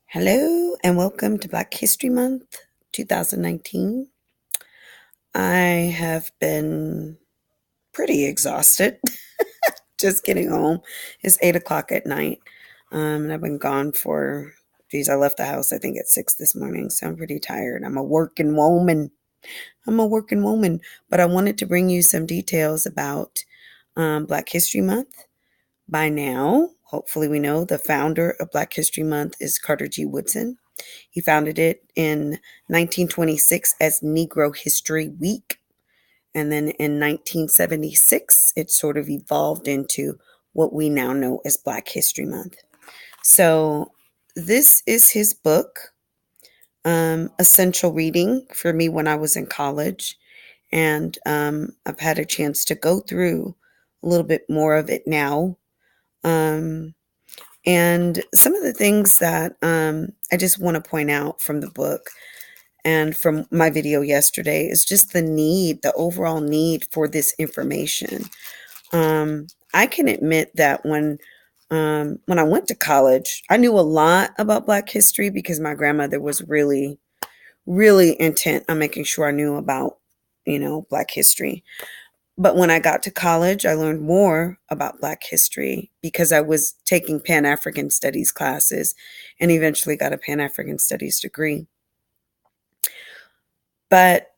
Hello and welcome to Black History Month 2019. I have been pretty exhausted just getting home. It's 8 o'clock at night. And I've been gone for, geez, I left the house I think at 6 this morning, so I'm pretty tired. I'm a working woman. But I wanted to bring you some details about Black History Month. By now, hopefully, we know the founder of Black History Month is Carter G. Woodson. He founded it in 1926 as Negro History Week. And then in 1976, it sort of evolved into what we now know as Black History Month. So, this is his book, essential reading for me when I was in college. And I've had a chance to go through a little bit more of it now. And some of the things that I just want to point out from the book and from my video yesterday is just the overall need for this information. I can admit that when I went to college, I knew a lot about Black history because my grandmother was really, really intent on making sure I knew about, Black history. But when I got to college, I learned more about Black history because I was taking Pan African Studies classes and eventually got a Pan African Studies degree. But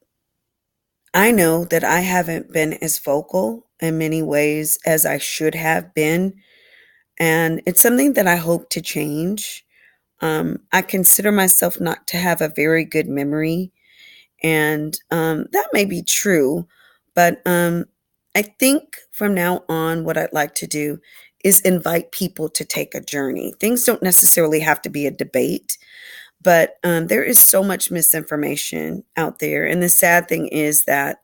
I know that I haven't been as vocal in many ways as I should have been. And it's something that I hope to change. I consider myself not to have a very good memory. And that may be true. But I think from now on, what I'd like to do is invite people to take a journey. Things don't necessarily have to be a debate, but there is so much misinformation out there. And the sad thing is that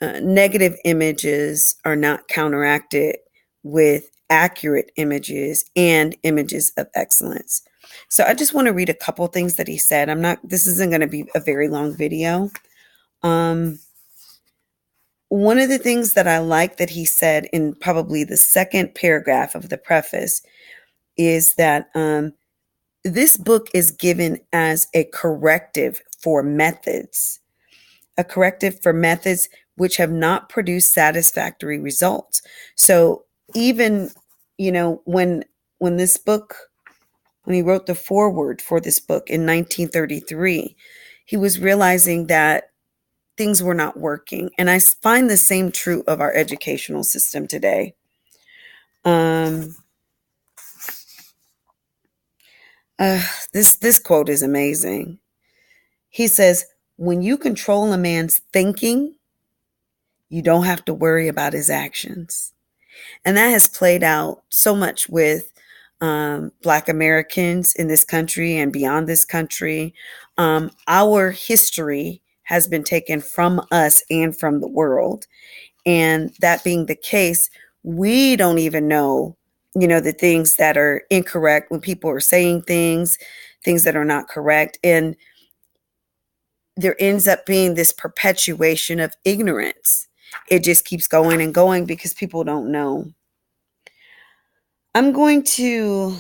negative images are not counteracted with accurate images and images of excellence. So I just want to read a couple things that he said. This isn't going to be a very long video. One of the things that I like that he said in probably the second paragraph of the preface is that this book is given as a corrective for methods which have not produced satisfactory results. So even, when this book, when he wrote the foreword for this book in 1933, he was realizing that things were not working. And I find the same true of our educational system today. This quote is amazing. He says, "When you control a man's thinking, you don't have to worry about his actions." And that has played out so much with Black Americans in this country and beyond this country. Our history has been taken from us and from the world. And that being the case, we don't even know, the things that are incorrect when people are saying things that are not correct. And there ends up being this perpetuation of ignorance. It just keeps going and going because people don't know. I'm going to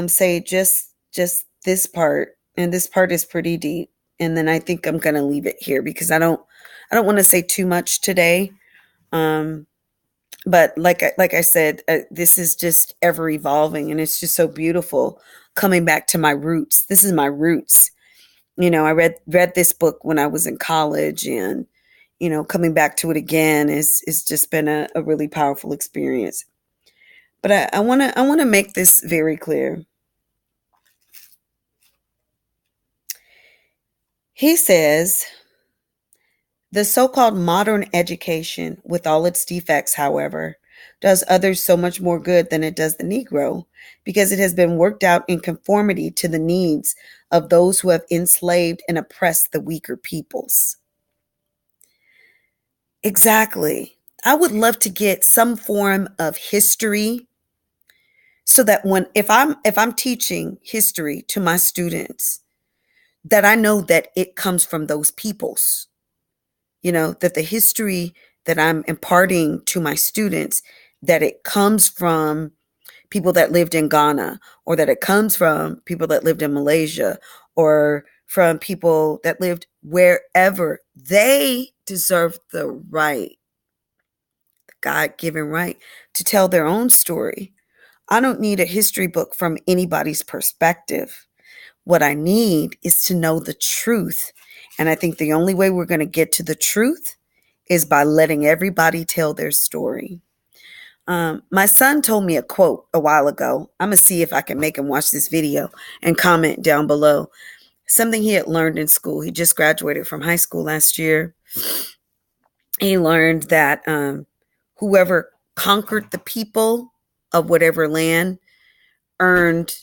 say just this part, and this part is pretty deep. And then I think I'm going to leave it here because I don't want to say too much today. But like I said, this is just ever evolving, and it's just so beautiful coming back to my roots. This is my roots. I read this book when I was in college, and coming back to it again is just been a really powerful experience. But I want to make this very clear. He says, "The so-called modern education, with all its defects, however, does others so much more good than it does the Negro, because it has been worked out in conformity to the needs of those who have enslaved and oppressed the weaker peoples." Exactly. I would love to get some form of history so that if I'm teaching history to my students, that I know that it comes from those peoples. That the history that I'm imparting to my students, that it comes from people that lived in Ghana, or that it comes from people that lived in Malaysia, or from people that lived wherever. They deserve the right, God-given right, to tell their own story. I don't need a history book from anybody's perspective. What I need is to know the truth. And I think the only way we're going to get to the truth is by letting everybody tell their story. My son told me a quote a while ago. I'm going to see if I can make him watch this video and comment down below. Something he had learned in school. He just graduated from high school last year. He learned that whoever conquered the people of whatever land earned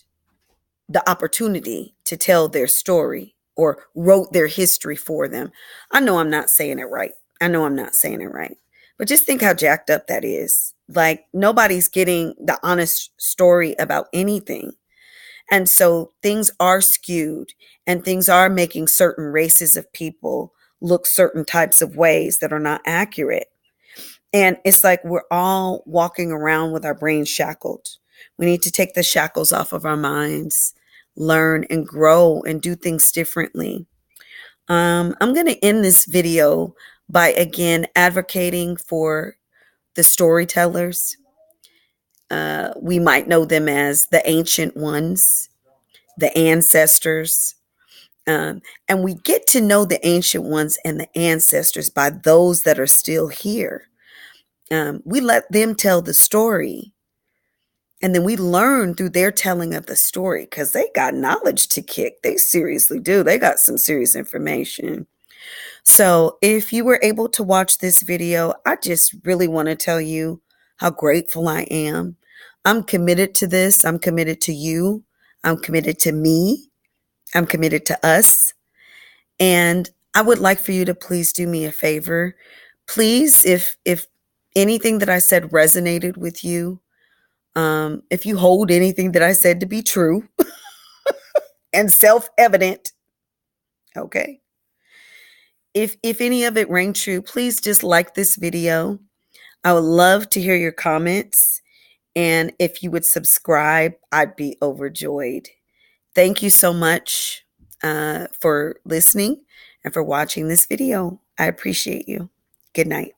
the opportunity to tell their story or wrote their history for them. I know I'm not saying it right. But just think how jacked up that is. Like, nobody's getting the honest story about anything. And so things are skewed, and things are making certain races of people look certain types of ways that are not accurate. And it's like we're all walking around with our brains shackled. We need to take the shackles off of our minds, learn and grow and do things differently. I'm going to end this video by again advocating for the storytellers. We might know them as the ancient ones, the ancestors. And we get to know the ancient ones and the ancestors by those that are still here. We let them tell the story. And then we learn through their telling of the story, because they got knowledge to kick. They seriously do. They got some serious information. So if you were able to watch this video, I just really want to tell you how grateful I am. I'm committed to this. I'm committed to you. I'm committed to me. I'm committed to us. And I would like for you to please do me a favor. Please, if anything that I said resonated with you, if you hold anything that I said to be true and self-evident, okay, if any of it rang true, please just like this video. I would love to hear your comments. And if you would subscribe, I'd be overjoyed. Thank you so much for listening and for watching this video. I appreciate you. Good night.